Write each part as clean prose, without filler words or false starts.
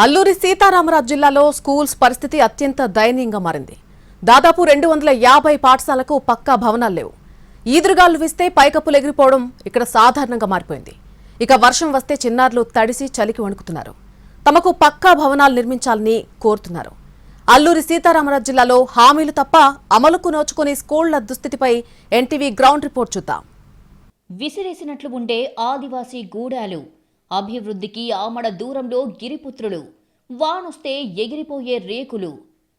అల్లూరి సీతారామరాజు జిల్లాలో స్కూల్స్ పరిస్థితి అత్యంత దయనీయంగా మారింది. దాదాపు 250 పాఠశాలకు పక్కా భవనాలు లేవు. ఈదురుగాలు వీస్తే పైకప్పులు ఎగిరిపోవడం ఇక్కడ సాధారణంగా మారిపోయింది. ఇక వర్షం వస్తే చిన్నారులు తడిసి చలికి వణుకుతున్నారు. తమకు పక్కా భవనాలు నిర్మించాలని కోరుతున్నారు. అల్లూరి సీతారామరాజు జిల్లాలో హామీలు తప్ప అమలుకు నోచుకుని స్కూళ్ల దుస్థితిపై ఎన్టీవీ గ్రౌండ్ రిపోర్ట్ చూద్దాం. విసిరేసినట్లు ఉండే ఆదివాసీ గూడాలు, అభివృద్ధికి ఆమడ దూరంలో గిరిపుత్రులు, వానొస్తే ఎగిరిపోయే రేకులు,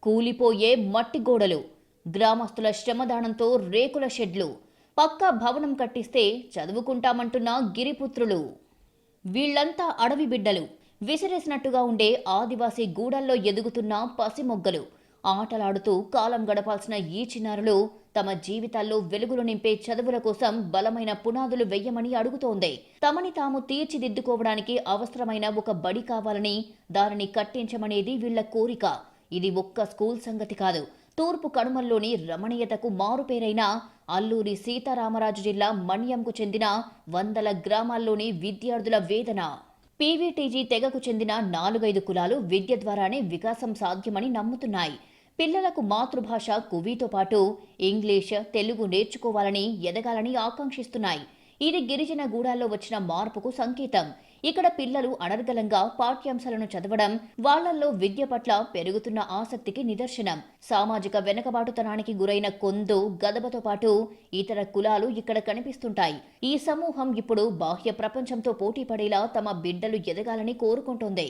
కూలిపోయే మట్టి గోడలు, గ్రామస్తుల శ్రమదానంతో రేకుల షెడ్లు, పక్కా భవనం కట్టిస్తే చదువుకుంటామంటున్న గిరిపుత్రులు. వీళ్లంతా అడవి బిడ్డలు. విసిరేసినట్టుగా ఉండే ఆదివాసీ గూడల్లో ఎదుగుతున్న పసిమొగ్గలు. ఆటలాడుతూ కాలం గడపాల్సిన ఈ చిన్నారులు తమ జీవితాల్లో వెలుగులు నింపే చదువుల కోసం బలమైన పునాదులు వెయ్యమని అడుగుతోంది. తమని తాము తీర్చిదిద్దుకోవడానికి అవసరమైన ఒక బడి కావాలని, దానిని కట్టించమనేది వీళ్ల కోరిక. ఇది ఒక్క స్కూల్ సంగతి కాదు. తూర్పు కనుమల్లోని రమణీయతకు మారుపేరైన అల్లూరి సీతారామరాజు జిల్లా మన్యంకు చెందిన వందల గ్రామాల్లోని విద్యార్థుల వేదన. పీవీటీజీ తెగకు చెందిన 4-5 కులాలు విద్య ద్వారానే వికాసం సాధ్యమని నమ్ముతున్నాయి. పిల్లలకు మాతృభాష కువీతో పాటు ఇంగ్లీష్, తెలుగు నేర్చుకోవాలని, ఎదగాలని ఆకాంక్షిస్తున్నాయి. ఇది గిరిజన గూడాల్లో వచ్చిన మార్పుకు సంకేతం. ఇక్కడ పిల్లలు అనర్గళంగా పాఠ్యాంశాలను చదవడం వాళ్లల్లో విద్య పట్ల పెరుగుతున్న ఆసక్తికి నిదర్శనం. సామాజిక వెనుకబాటుతనానికి గురైన కొందు, గదబతో పాటు ఇతర కులాలు ఇక్కడ కనిపిస్తుంటాయి. ఈ సమూహం ఇప్పుడు బాహ్య ప్రపంచంతో పోటీ పడేలా తమ బిడ్డలు ఎదగాలని కోరుకుంటోంది.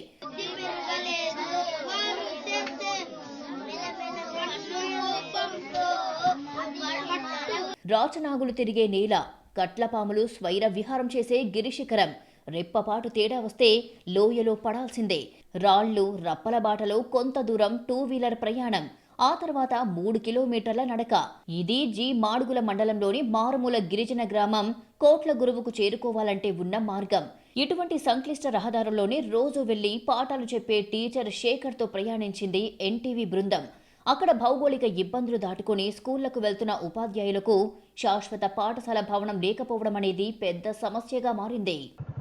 రాచనాగులు తిరిగే నేల, కట్లపాములు స్వైర విహారం చేసే గిరిశిఖరం. రెప్పపాటు తేడా వస్తే లోయలో పడాల్సిందే. రాళ్లు, రప్పల బాటలో కొంత దూరం 2 వీలర్ ప్రయాణం, ఆ తర్వాత 3 కిలోమీటర్ల నడక. ఇది జి మాడుగుల మండలంలోని మారుమూల గిరిజన గ్రామం కోట్ల గురువుకు చేరుకోవాలంటే ఉన్న మార్గం. ఇటువంటి సంక్లిష్ట రహదారుల్లోనే రోజు వెళ్లి పాఠాలు చెప్పే టీచర్ శేఖర్తో ప్రయాణించింది ఎన్టీవీ బృందం. అక్కడ భౌగోళిక ఇబ్బందులు దాటుకుని స్కూళ్లకు వెళ్తున్న ఉపాధ్యాయులకు శాశ్వత పాఠశాల భవనం లేకపోవడం అనేది పెద్ద సమస్యగా మారింది.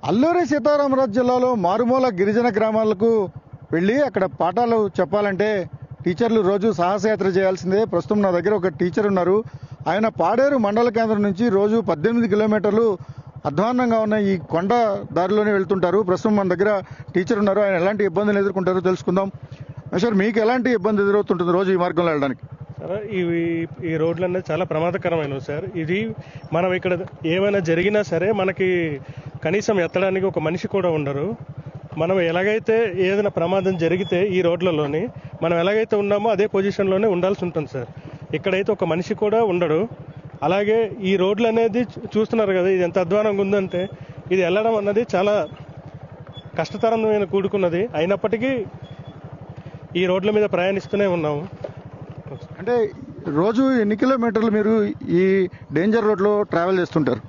అల్లూరి సీతారామరాజు జిల్లాలో మారుమూల గిరిజన గ్రామాలకు వెళ్ళి అక్కడ పాఠాలు చెప్పాలంటే టీచర్లు రోజు సాహసయాత్ర చేయాల్సిందే. ప్రస్తుతం నా దగ్గర ఒక టీచర్ ఉన్నారు. ఆయన పాడేరు మండల కేంద్రం నుంచి రోజు 18 కిలోమీటర్లు అధ్వాన్నంగా ఉన్న ఈ కొండ దారిలోనే వెళ్తుంటారు. ప్రస్తుతం మన దగ్గర టీచర్ ఉన్నారు. ఆయన ఎలాంటి ఇబ్బందులు ఎదుర్కొంటారో తెలుసుకుందాం. సార్, మీకు ఎలాంటి ఇబ్బంది ఎదురవుతుంటుంది రోజు ఈ మార్గంలో వెళ్ళడానికి? సార్, ఈ రోడ్లు అనేది చాలా ప్రమాదకరమైనవి సార్. ఇది మనం ఇక్కడ ఏమైనా జరిగినా సరే మనకి కనీసం ఎత్తడానికి ఒక మనిషి కూడా ఉండరు. మనం ఎలాగైతే ఏదైనా ప్రమాదం జరిగితే ఈ రోడ్లలోని మనం ఎలాగైతే ఉన్నామో అదే పొజిషన్లోనే ఉండాల్సి ఉంటుంది సార్. ఇక్కడైతే ఒక మనిషి కూడా ఉండడు. అలాగే ఈ రోడ్లు అనేది చూస్తున్నారు కదా, ఇది ఎంత అధ్వానంగా ఉందంటే ఇది వెళ్ళడం అన్నది చాలా కష్టతరమైన కూడుకున్నది. అయినప్పటికీ ఈ రోడ్ల మీద ప్రయాణిస్తూనే ఉన్నాము. అంటే రోజు ఎన్ని కిలోమీటర్లు మీరు ఈ డేంజర్ రోడ్లో ట్రావెల్ చేస్తుంటారు?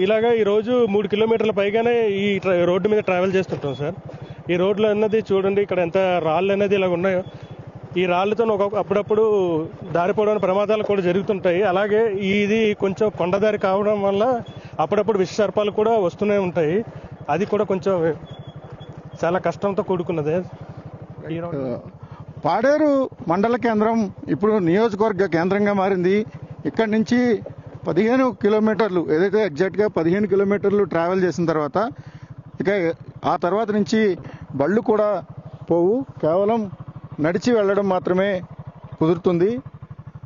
ఇలాగా ఈరోజు 3 కిలోమీటర్ల పైగానే ఈ రోడ్డు మీద ట్రావెల్ చేస్తుంటాం సార్. ఈ రోడ్లు అన్నది చూడండి, ఇక్కడ ఎంత రాళ్ళు అనేది ఇలాగ ఉన్నాయో. ఈ రాళ్ళతో అప్పుడప్పుడు దారిపోవడానికి ప్రమాదాలు కూడా జరుగుతుంటాయి. అలాగే ఇది కొంచెం కొండదారి కావడం వల్ల అప్పుడప్పుడు విష సర్పాలు కూడా వస్తూనే ఉంటాయి. అది కూడా కొంచెం చాలా కష్టంతో కూడుకున్నదే. పాడేరు మండల కేంద్రం ఇప్పుడు నియోజకవర్గ కేంద్రంగా మారింది. ఇక్కడి నుంచి 15 కిలోమీటర్లు, ఏదైతే ఎగ్జాక్ట్గా 15 కిలోమీటర్లు ట్రావెల్ చేసిన తర్వాత ఇక ఆ తర్వాత నుంచి బళ్ళు కూడా పోవు, కేవలం నడిచి వెళ్ళడం మాత్రమే కుదురుతుంది.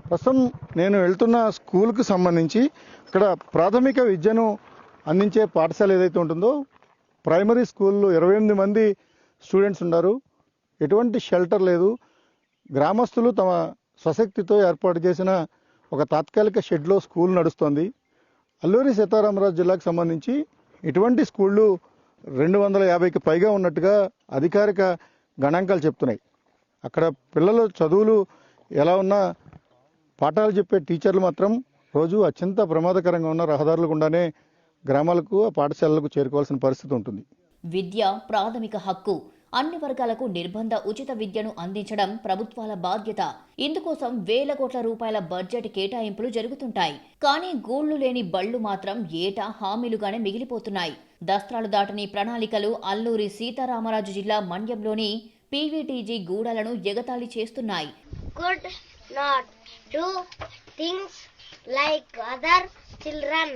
ప్రస్తుతం నేను వెళ్తున్న స్కూల్కి సంబంధించి ఇక్కడ ప్రాథమిక విద్యను అందించే పాఠశాల ఏదైతే ఉంటుందో, ప్రైమరీ స్కూల్లో 28 మంది స్టూడెంట్స్ ఉన్నారు. ఎటువంటి షెల్టర్ లేదు. గ్రామస్తులు తమ స్వశక్తితో ఏర్పాటు చేసిన ఒక తాత్కాలిక షెడ్లో స్కూల్ నడుస్తోంది. అల్లూరి సీతారామరాజు జిల్లాకు సంబంధించి ఇటువంటి స్కూళ్ళు 250కి పైగా ఉన్నట్టుగా అధికారిక గణాంకాలు చెప్తున్నాయి. అక్కడ పిల్లల చదువులు ఎలా ఉన్నా పాఠాలు చెప్పే టీచర్లు మాత్రం రోజు అత్యంత ప్రమాదకరంగా ఉన్న రహదారులు గుండానే గ్రామాలకు, పాఠశాలలకు చేరుకోవాల్సిన పరిస్థితి ఉంటుంది. విద్య ప్రాథమిక హక్కు. అన్ని వర్గాలకు నిర్బంధ ఉచిత విద్యను అందించడం ప్రభుత్వాల బాధ్యత. ఇందుకోసం వేల కోట్ల రూపాయల బడ్జెట్ కేటాయింపులు జరుగుతుంటాయి. కానీ గూళ్లు లేని బళ్లు మాత్రం ఏటా హామీలుగానే మిగిలిపోతున్నాయి. దస్త్రాలు దాటని ప్రణాళికలు అల్లూరి సీతారామరాజు జిల్లా మన్యంలోని పీవీటీజీ గూడలను ఎగతాళి చేస్తున్నాయి. Could not do things like other children.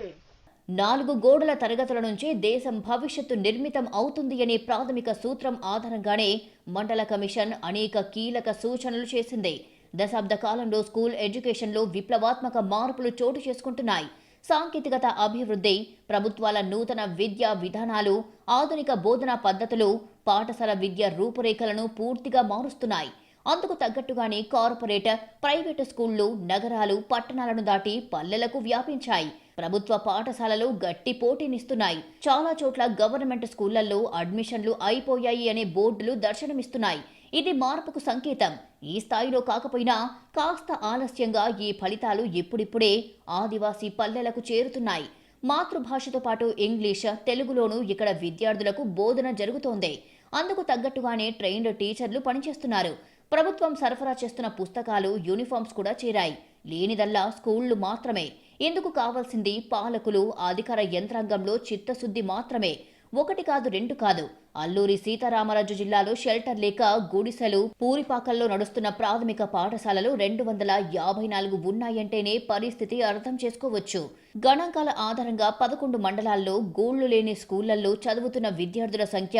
4 గోడల తరగతుల నుంచే దేశం భవిష్యత్తు నిర్మితం అవుతుంది అనే ప్రాథమిక సూత్రం ఆధారంగానే మండల కమిషన్ అనేక కీలక సూచనలు చేసింది. దశాబ్ద కాలంలో స్కూల్ ఎడ్యుకేషన్లో విప్లవాత్మక మార్పులు చోటు చేసుకుంటున్నాయి. సాంకేతికత అభివృద్ధి, ప్రభుత్వాల నూతన విద్యా విధానాలు, ఆధునిక బోధనా పద్ధతులు పాఠశాల విద్య రూపురేఖలను పూర్తిగా మారుస్తున్నాయి. అందుకు తగ్గట్టుగానే కార్పొరేట్, ప్రైవేటు స్కూళ్లు నగరాలు, పట్టణాలను దాటి పల్లెలకు వ్యాపించాయి. ప్రభుత్వ పాఠశాలలు గట్టి పోటీనిస్తున్నాయి. చాలా చోట్ల గవర్నమెంట్ స్కూళ్లలో అడ్మిషన్లు అయిపోయాయి అనే బోర్డులు దర్శనమిస్తున్నాయి. ఇది మార్పుకు సంకేతం. ఈ స్థాయిలో కాకపోయినా కాస్త ఆలస్యంగా ఈ ఫలితాలు ఇప్పుడిప్పుడే ఆదివాసీ పల్లెలకు చేరుతున్నాయి. మాతృభాషతో పాటు ఇంగ్లీష్, తెలుగులోనూ ఇక్కడ విద్యార్థులకు బోధన జరుగుతోంది. అందుకు తగ్గట్టుగానే ట్రైన్డ్ టీచర్లు పనిచేస్తున్నారు. ప్రభుత్వం సరఫరా చేస్తున్న పుస్తకాలు, యూనిఫామ్స్ కూడా చేరాయి. లేనిదల్లా స్కూళ్లు మాత్రమే. ఇందుకు కావాల్సింది పాలకులు, అధికార యంత్రాంగంలో చిత్తశుద్ధి మాత్రమే. 1 కాదు 2 కాదు. అల్లూరి సీతారామరాజు జిల్లాలో షెల్టర్ లేక గుడిసెలు, పూరిపాకల్లో నడుస్తున్న ప్రాథమిక పాఠశాలలు 254 ఉన్నాయంటేనే పరిస్థితి అర్థం చేసుకోవచ్చు. గణాంకాల ఆధారంగా 11 మండలాల్లో గూళ్లు లేని స్కూళ్లలో చదువుతున్న విద్యార్థుల సంఖ్య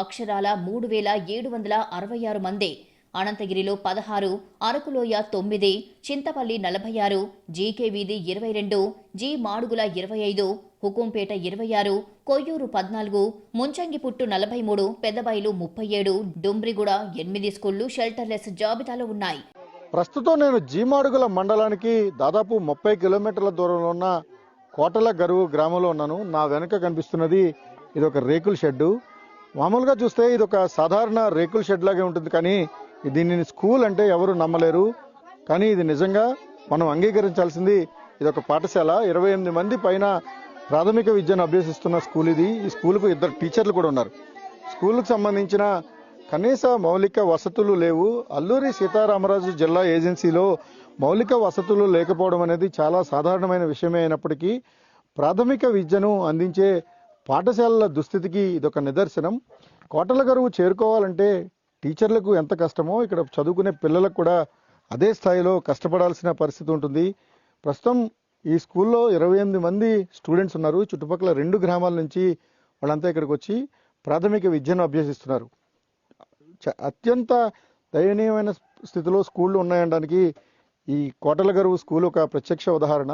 అక్షరాల 3766 మంది. అనంతగిరిలో 16, అరకులోయ 9, చింతపల్లి 46, జీకే వీధి 22, జీ మాడుగుల 25, హుకుంపేట 26, కొయ్యూరు 14, ముంచంగిపుట్టు 43, పెద్దబైలు 37, డుమ్రిగూడ 8 స్కూళ్లు షెల్టర్లెస్ జాబితాలో ఉన్నాయి. ప్రస్తుతం నేను జీమాడుగుల మండలానికి దాదాపు 30 కిలోమీటర్ల దూరంలో ఉన్న కోటల గరువు గ్రామంలో ఉన్నాను. నా వెనక కనిపిస్తున్నది ఇది ఒక రేకుల షెడ్డు. మామూలుగా చూస్తే ఇది ఒక సాధారణ రేకుల షెడ్ లాగే ఉంటుంది, కానీ దీనిని స్కూల్ అంటే ఎవరు నమ్మలేరు. కానీ ఇది నిజంగా మనం అంగీకరించాల్సింది. ఇది ఒక పాఠశాల. 28 మంది పైన ప్రాథమిక విద్యను అభ్యసిస్తున్న స్కూల్ ఇది. ఈ స్కూల్కు 2 టీచర్లు కూడా ఉన్నారు. స్కూల్కు సంబంధించిన కనీస మౌలిక వసతులు లేవు. అల్లూరి సీతారామరాజు జిల్లా ఏజెన్సీలో మౌలిక వసతులు లేకపోవడం అనేది చాలా సాధారణమైన విషయమే అయినప్పటికీ ప్రాథమిక విద్యను అందించే పాఠశాలల దుస్థితికి ఇదొక నిదర్శనం. కోటల గరువు చేరుకోవాలంటే టీచర్లకు ఎంత కష్టమో ఇక్కడ చదువుకునే పిల్లలకు కూడా అదే స్థాయిలో కష్టపడాల్సిన పరిస్థితి ఉంటుంది. ప్రస్తుతం ఈ స్కూల్లో 28 మంది స్టూడెంట్స్ ఉన్నారు. చుట్టుపక్కల 2 గ్రామాల నుంచి వాళ్ళంతా ఇక్కడికి వచ్చి ప్రాథమిక విద్యను అభ్యసిస్తున్నారు. అత్యంత దయనీయమైన స్థితిలో స్కూళ్ళు ఉన్నాయనడానికి ఈ కోటల గరువు స్కూల్ ఒక ప్రత్యక్ష ఉదాహరణ.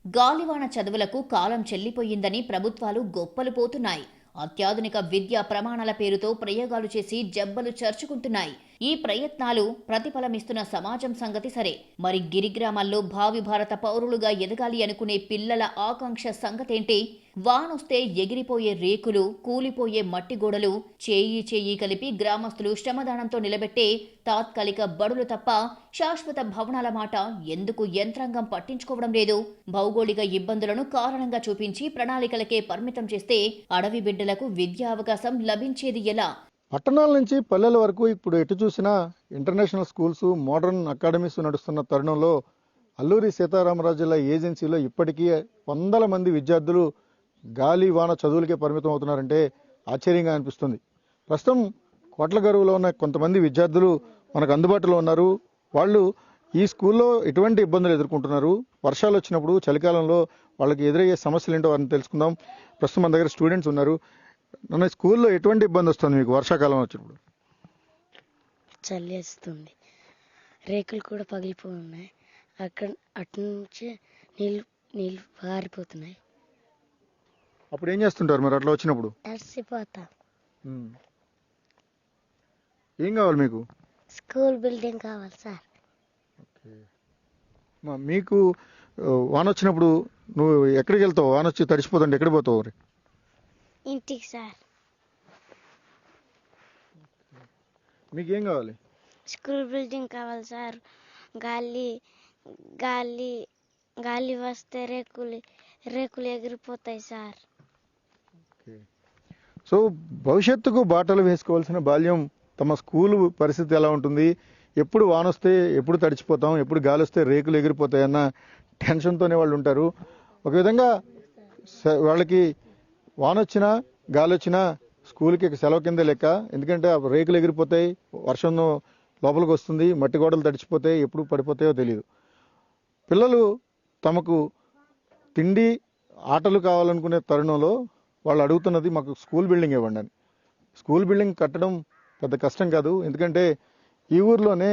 గాలివాన చదువులకు కాలం చెల్లిపోయిందని ప్రభుత్వాలు గొప్పలు పోతున్నాయి. అత్యాధునిక విద్యా ప్రమాణాల పేరుతో ప్రయోగాలు చేసి జబ్బలు చర్చుకుంటున్నాయి. ఈ ప్రయత్నాలు ప్రతిఫలమిస్తున్న సమాజం సంగతి సరే, మరి గిరిగ్రామాల్లో భావి భారత పౌరులుగా ఎదగాలి అనుకునే పిల్లల ఆకాంక్ష సంగతేంటి? వానొస్తే ఎగిరిపోయే రేకులు, కూలిపోయే మట్టి గోడలు, చేయి కలిపి గ్రామస్తులు శ్రమదానంతో నిలబెట్టే తాత్కాలిక బడులు తప్ప శాశ్వత భవనాల మాట ఎందుకు యంత్రాంగం పట్టించుకోవడం లేదు? భౌగోళిక ఇబ్బందులను కారణంగా చూపించి ప్రణాళికలకే పరిమితం చేస్తే అడవి బిడ్డలకు విద్యా అవకాశం లభించేది ఎలా? పట్టణాల నుంచి పల్లెల వరకు ఇప్పుడు ఎటు చూసినా ఇంటర్నేషనల్ స్కూల్స్, మోడర్న్ అకాడమీస్ నడుస్తున్న తరుణంలో అల్లూరి సీతారామరాజు జిల్లా ఏజెన్సీలో ఇప్పటికీ 100 మంది విద్యార్థులు గాలి వాన చదువులకే పరిమితం అవుతున్నారంటే ఆశ్చర్యంగా అనిపిస్తుంది. ప్రస్తుతం కోట్ల గరువులో ఉన్న కొంతమంది విద్యార్థులు మనకు అందుబాటులో ఉన్నారు. వాళ్ళు ఈ స్కూల్లో ఎటువంటి ఇబ్బందులు ఎదుర్కొంటున్నారు, వర్షాలు వచ్చినప్పుడు, చలికాలంలో వాళ్ళకి ఎదురయ్యే సమస్యలు ఏంటో వారిని తెలుసుకుందాం. ప్రస్తుతం మన దగ్గర స్టూడెంట్స్ ఉన్నారు. నన్ను స్కూల్లో ఎటువంటి ఇబ్బంది వస్తుంది మీకు వర్షాకాలం వచ్చినప్పుడు? చలి వేస్తుంది, రేకులు కూడా పగిలిపోయి ఉన్నాయి. అటు నుంచి నీళ్ళు పారిపోతున్నాయి. అప్పుడు ఏం చేస్తుంటారు మరి అట్లా వచ్చినప్పుడు? తడిసిపోతాం. ఏం కావాలి మీకు? స్కూల్ బిల్డింగ్ కావాలి సార్. మీకు వాన వచ్చినప్పుడు నువ్వు ఎక్కడికి వెళ్తావు? వాన వచ్చి తడిసిపోతుంటే ఎక్కడికి పోతావు? ఇంటికి సార్. మీకేం కావాలి? స్కూల్ బిల్డింగ్ కావాలి సార్. గాలి గాలి గాలి వస్తే రేకులు ఎగిరిపోతాయి సార్. సో భవిష్యత్తుకు బాటలు వేసుకోవాల్సిన బాల్యం తమ స్కూలు పరిస్థితి ఎలా ఉంటుంది, ఎప్పుడు వానొస్తే ఎప్పుడు తడిచిపోతాం, ఎప్పుడు గాలి వస్తే రేకులు ఎగిరిపోతాయన్న టెన్షన్తోనే వాళ్ళు ఉంటారు. ఒక విధంగా వాళ్ళకి వానొచ్చినా గాలి వచ్చినా స్కూల్కి సెలవు కిందే లెక్క. ఎందుకంటే ఆ రేకులు ఎగిరిపోతాయి, వర్షం లోపలికి వస్తుంది, మట్టి గోడలు తడిచిపోతాయి, ఎప్పుడు పడిపోతాయో తెలియదు. పిల్లలు తమకు తిండి ఆటలు కావాలనుకునే తరుణంలో వాళ్ళు అడుగుతున్నది మాకు స్కూల్ బిల్డింగ్ ఇవ్వండి అని. స్కూల్ బిల్డింగ్ కట్టడం పెద్ద కష్టం కాదు. ఎందుకంటే ఈ ఊర్లోనే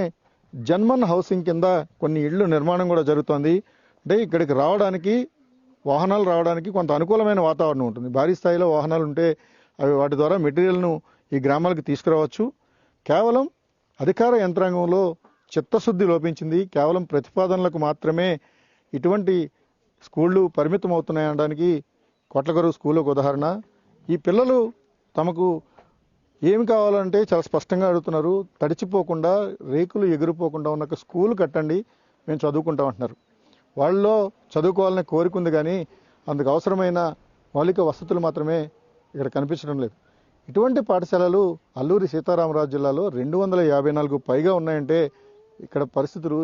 జన్మన్ హౌసింగ్ కింద కొన్ని ఇళ్ళు నిర్మాణం కూడా జరుగుతోంది. అంటే ఇక్కడికి రావడానికి, వాహనాలు రావడానికి కొంత అనుకూలమైన వాతావరణం ఉంటుంది. భారీ స్థాయిలో వాహనాలు ఉంటే అవి వాటి ద్వారా మెటీరియల్ను ఈ గ్రామాలకు తీసుకురావచ్చు. కేవలం అధికార యంత్రాంగంలో చిత్తశుద్ధి లోపించింది. కేవలం ప్రతిపాదనలకు మాత్రమే ఇటువంటి స్కూళ్ళు పరిమితం అవుతున్నాయనడానికి కొట్లగరువు స్కూల్ ఒక ఉదాహరణ. ఈ పిల్లలు తమకు ఏమి కావాలంటే చాలా స్పష్టంగా అడుగుతున్నారు. తడిచిపోకుండా, రేకులు ఎగిరిపోకుండా ఉన్న ఒక స్కూల్ కట్టండి, మేము చదువుకుంటాం అంటున్నారు. వాళ్ళలో చదువుకోవాలనే కోరిక ఉంది, కానీ అందుకు అవసరమైన మౌలిక వసతులు మాత్రమే ఇక్కడ కనిపించడం లేదు. ఇటువంటి పాఠశాలలు అల్లూరి సీతారామరాజు జిల్లాలో 254 పైగా ఉన్నాయంటే ఇక్కడ పరిస్థితులు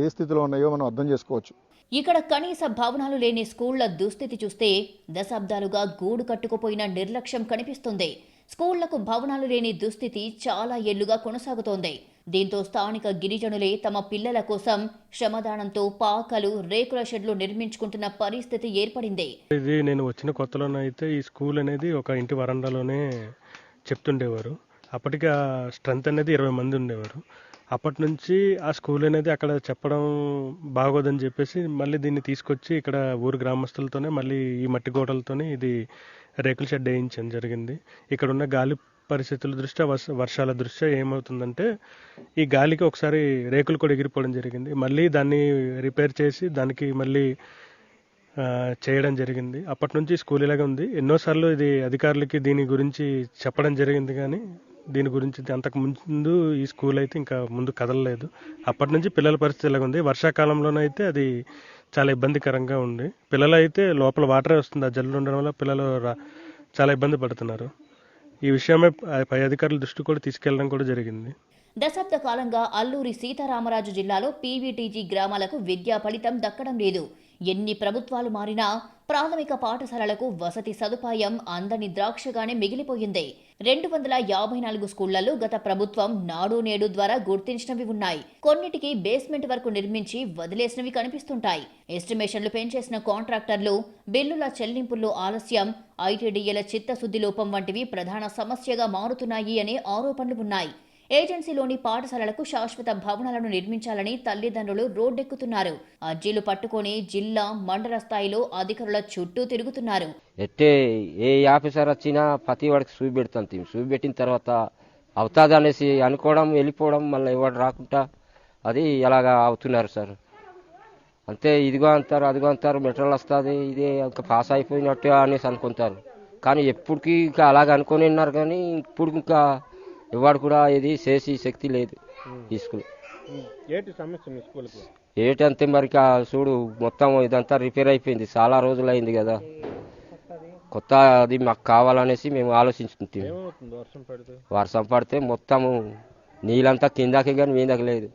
ఏ స్థితిలో ఉన్నాయో మనం అర్థం చేసుకోవచ్చు. ఇక్కడ కనీస భవనాలు లేని స్కూళ్ల దుస్థితి చూస్తే దశాబ్దాలుగా గూడు కట్టుకుపోయిన నిర్లక్ష్యం కనిపిస్తుంది. స్కూళ్లకు భవనాలు లేని దుస్థితి చాలా ఏళ్లుగా కొనసాగుతోంది. దీంతో స్థానిక గిరిజనులే తమ పిల్లల కోసం శ్రమదానంతో పాకలు, రేకుల షెడ్లు నిర్మించుకుంటున్న పరిస్థితి ఏర్పడింది. ఇది నేను వచ్చిన కొత్తలోనైతే ఈ స్కూల్ అనేది ఒక ఇంటి వరండాలోనే చెప్తుండేవారు. అప్పటికి ఆ స్ట్రెంత్ అనేది 20 మంది ఉండేవారు. అప్పటి నుంచి ఆ స్కూల్ అనేది అక్కడ చెప్పడం బాగోదని చెప్పేసి మళ్ళీ దీన్ని తీసుకొచ్చి ఇక్కడ ఊరు గ్రామస్తులతోనే మళ్ళీ ఈ మట్టి గోడలతోనే ఇది రేకుల షెడ్ వేయించడం జరిగింది. ఇక్కడ ఉన్న గాలి పరిస్థితుల దృష్ట్యా, వర్షాల దృష్ట్యా ఏమవుతుందంటే ఈ గాలికి ఒకసారి రేకులు కూడా ఎగిరిపోవడం జరిగింది. మళ్ళీ దాన్ని రిపేర్ చేసి దానికి మళ్ళీ చేయడం జరిగింది. అప్పటి నుంచి స్కూల్ ఇలాగే ఉంది. ఎన్నోసార్లు ఇది అధికారులకి దీని గురించి చెప్పడం జరిగింది, కానీ దీని గురించి అంతకు ముందు ఈ స్కూల్ అయితే ఇంకా ముందు కదలలేదు. అప్పటి నుంచి పిల్లల పరిస్థితి ఇలాగ ఉంది. వర్షాకాలంలోనైతే అది చాలా ఇబ్బందికరంగా ఉంది. పిల్లలు అయితే లోపల వాటరే వస్తుంది, ఆ జల్లు ఉండడం వల్ల పిల్లలు చాలా ఇబ్బంది పడుతున్నారు. ఈ విషయమే పై అధికారుల దృష్టి కూడా తీసుకెళ్లడం కూడా జరిగింది. దశాబ్ద కాలంగా అల్లూరి సీతారామరాజు జిల్లాలో పీవీటీజీ గ్రామాలకు విద్యా ఫలితం దక్కడం లేదు. ఎన్ని ప్రభుత్వాలు మారినా ప్రాథమిక పాఠశాలలకు వసతి సదుపాయం అందని ద్రాక్షగానే మిగిలిపోయింది. 254 స్కూళ్లలో గత ప్రభుత్వం నాడు నేడు ద్వారా గుర్తించినవి ఉన్నాయి. కొన్నిటికి బేస్మెంట్ వరకు నిర్మించి వదిలేసినవి కనిపిస్తుంటాయి. ఎస్టిమేషన్లు పెంచేసిన కాంట్రాక్టర్లు, బిల్లుల చెల్లింపుల్లో ఆలస్యం, ఐటీడీఏల చిత్తశుద్ధి లోపం వంటివి ప్రధాన సమస్యగా మారుతున్నాయి అనే ఆరోపణలు ఉన్నాయి. ఏజెన్సీలోని పాఠశాలలకు శాశ్వత భవనాలను నిర్మించాలని తల్లిదండ్రులు రోడ్డెక్కుతున్నారు. అర్జీలు పట్టుకొని జిల్లా, మండల స్థాయిలో అధికారుల చుట్టూ తిరుగుతున్నారు. ఎట్టే ఏ ఆఫీసర్ వచ్చినా ప్రతి వాడికి చూపెడతాం. చూపెట్టిన తర్వాత అవుతుంది అనేసి అనుకోవడం, వెళ్ళిపోవడం, మళ్ళీ ఎవరు రాకుండా అది ఎలాగా అవుతున్నారు సార్. అంతే, ఇదిగో అంటారు, అదిగో అంటారు, మెటీరియల్ వస్తుంది, ఇదే ఇంకా పాస్ అయిపోయినట్టు అనేసి అనుకుంటారు. కానీ ఎప్పటికీ ఇంకా అలాగ అనుకొని ఉన్నారు, కానీ ఇప్పుడు ఇంకా ఎవరు కూడా ఇది చేసి శక్తి లేదు ఈ స్కూల్. ఏటి అంతే మరి చూడు, మొత్తం ఇదంతా రిపేర్ అయిపోయింది, చాలా రోజులు అయింది కదా. కొత్త అది మాకు కావాలనేసి మేము ఆలోచించుకుంటాం. వర్షం పడితే మొత్తము నీళ్ళంతా కిందకి కానీ మీదకి లేదు.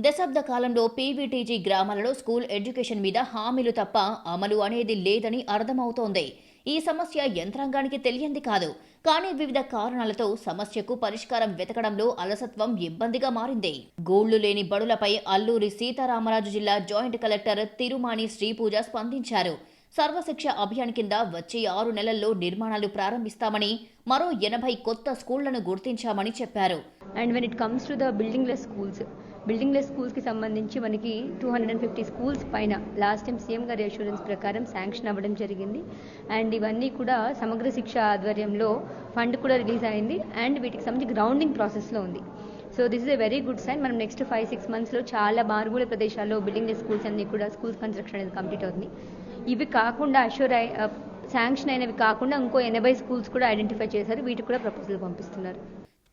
దశాబ్ద కాలంలో పీవీటీజీ గ్రామాలలో స్కూల్ ఎడ్యుకేషన్ మీద హామీలు తప్ప అమలు అనేది లేదని అర్థమవుతోంది. ఈ సమస్య యంత్రాంగానికి తెలియంది కాదు, కానీ వివిధ కారణాలతో సమస్యకు పరిష్కారం వెతకడంలో అలసత్వం ఇబ్బందిగా మారింది. గూళ్లు లేని బడులపై అల్లూరి సీతారామరాజు జిల్లా జాయింట్ కలెక్టర్ తిరుమాణి శ్రీపూజ స్పందించారు. సర్వశిక్ష అభియాన్ కింద వచ్చే 6 నెలల్లో నిర్మాణాలు ప్రారంభిస్తామని, మరో 80 కొత్త స్కూళ్లను గుర్తించామని చెప్పారు. And when it comes to the buildingless స్కూల్స్కి సంబంధించి మనకి 250 స్కూల్స్ పైన లాస్ట్ టైం సీఎం గారి అష్యూరెన్స్ ప్రకారం శాంక్షన్ అవ్వడం జరిగింది. అండ్ ఇవన్నీ కూడా సమగ్ర శిక్ష ఆధ్వర్యంలో ఫండ్ కూడా రిలీజ్ అయింది. అండ్ వీటికి సంబంధించి గ్రౌండింగ్ ప్రాసెస్లో ఉంది. So this is a very good sign. మనం నెక్స్ట్ 5-6 మంత్స్లో చాలా మారుమూల ప్రదేశాల్లో బిల్డింగ్లెస్ స్కూల్స్ అన్ని కూడా స్కూల్స్ కన్స్ట్రక్షన్ అనేది కంప్లీట్ అవుతుంది. ఇవి కాకుండా శాంక్షన్ అయినవి కాకుండా ఇంకో 80 స్కూల్స్ కూడా ఐడెంటిఫై చేశారు. వీటికి కూడా ప్రపోజల్ పంపిస్తున్నారు.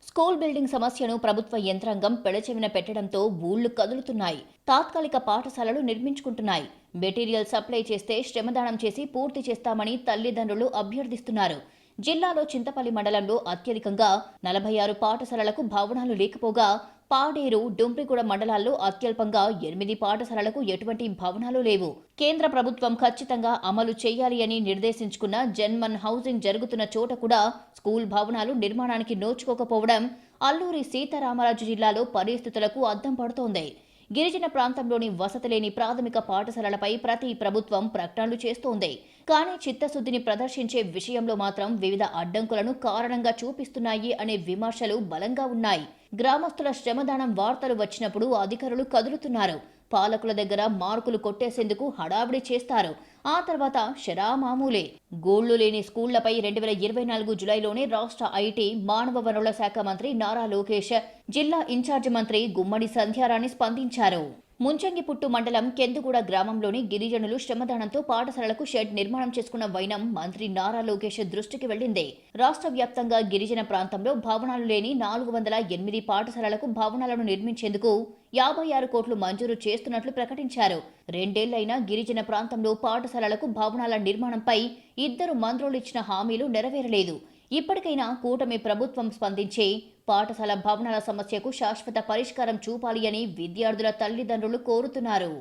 స్కూల్ బిల్డింగ్ సమస్యను ప్రభుత్వ యంత్రాంగం పెడచెవిన పెట్టడంతో ఊళ్లు కదులుతున్నాయి. తాత్కాలిక పాఠశాలలు నిర్మించుకుంటున్నాయి. మెటీరియల్ సప్లై చేస్తే శ్రమదానం చేసి పూర్తి చేస్తామని తల్లిదండ్రులు అభ్యర్థిస్తున్నారు. జిల్లాలో చింతపల్లి మండలంలో అత్యధికంగా 46 పాఠశాలలకు భవనాలు లేకపోగా పాడేరు, డుంప్రిగూడ మండలాల్లో అత్యల్పంగా 8 పాఠశాలలకు ఎటువంటి భవనాలు లేవు. కేంద్ర ప్రభుత్వం ఖచ్చితంగా అమలు చేయాలి అని నిర్దేశించుకున్న జన్మన్ హౌసింగ్ జరుగుతున్న చోట కూడా స్కూల్ భవనాలు నిర్మాణానికి నోచుకోకపోవడం అల్లూరి సీతారామరాజు జిల్లాలో పరిస్థితులకు అద్దం పడుతోంది. గిరిజన ప్రాంతంలోని వసతి లేని ప్రాథమిక పాఠశాలలపై ప్రతి ప్రభుత్వం ప్రకటనలు చేస్తోంది. కానీ చిత్తశుద్ధిని ప్రదర్శించే విషయంలో మాత్రం వివిధ అడ్డంకులను కారణంగా చూపిస్తున్నాయి అనే విమర్శలు బలంగా ఉన్నాయి. గ్రామస్తుల శ్రమదానం వార్తలు వచ్చినప్పుడు అధికారులు కదులుతున్నారు. పాలకుల దగ్గర మార్కులు కొట్టేసేందుకు హడావిడి చేస్తారు. ఆ తర్వాత శరామామూలే. గోళ్లు లేని స్కూళ్లపై 2024 జులైలోనే రాష్ట్ర ఐటీ, మానవ వనరుల శాఖ మంత్రి నారా లోకేష్, జిల్లా ఇన్ఛార్జి మంత్రి గుమ్మడి సంధ్యారాణి స్పందించారు. ముంచంగిపుట్టు మండలం కెందుగూడ గ్రామంలోని గిరిజనులు శ్రమదానంతో పాఠశాలలకు షెడ్ నిర్మాణం చేసుకున్న వైనం మంత్రి నారా లోకేష్ దృష్టికి వెళ్లింది. రాష్ట్ర వ్యాప్తంగా గిరిజన ప్రాంతంలో భవనాలు లేని 408 పాఠశాలలకు భవనాలను నిర్మించేందుకు 56 కోట్లు మంజూరు చేస్తున్నట్లు ప్రకటించారు. 2 ఏళ్లైనా గిరిజన ప్రాంతంలో పాఠశాలలకు భవనాల నిర్మాణంపై 2 మంత్రులు ఇచ్చిన హామీలు నెరవేరలేదు. ఇప్పటికైనా కూటమి ప్రభుత్వం స్పందించి పాఠశాల భవనాల సమస్యకు శాశ్వత పరిష్కారం చూపాలి అని విద్యార్థుల తల్లిదండ్రులు కోరుతున్నారు.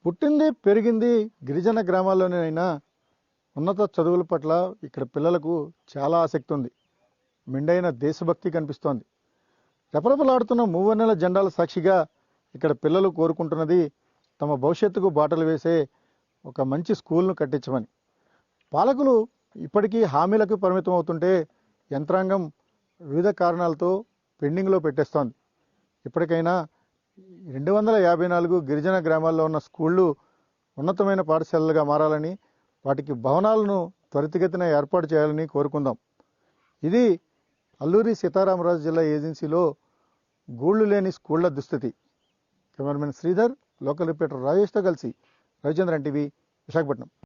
పుట్టింది పెరిగింది గిరిజన గ్రామాల్లోనైనా ఉన్నత చదువుల పట్ల ఇక్కడ పిల్లలకు చాలా ఆసక్తి ఉంది. మెండైన దేశభక్తి కనిపిస్తోంది. రెపరెపలాడుతున్న మూవన్నెల జెండాల సాక్షిగా ఇక్కడ పిల్లలు కోరుకుంటున్నది తమ భవిష్యత్తుకు బాటలు వేసే ఒక మంచి స్కూల్ను కట్టించమని. పాలకులు ఇప్పటికీ హామీలకు పరిమితం అవుతుంటే యంత్రాంగం వివిధ కారణాలతో పెండింగ్లో పెట్టేస్తోంది. ఇప్పటికైనా 254 గిరిజన గ్రామాల్లో ఉన్న స్కూళ్లు ఉన్నతమైన పాఠశాలలుగా మారాలని, వాటికి భవనాలను త్వరితగతిన ఏర్పాటు చేయాలని కోరుకుందాం. ఇది అల్లూరి సీతారామరాజు జిల్లా ఏజెన్సీలో గూళ్లు లేని స్కూళ్ల దుస్థితి. కెమెరామెన్ శ్రీధర్, లోకల్ రిపోర్టర్ రాజేష్తో కలిసి రవిచంద్రన్ టీవీ, విశాఖపట్నం.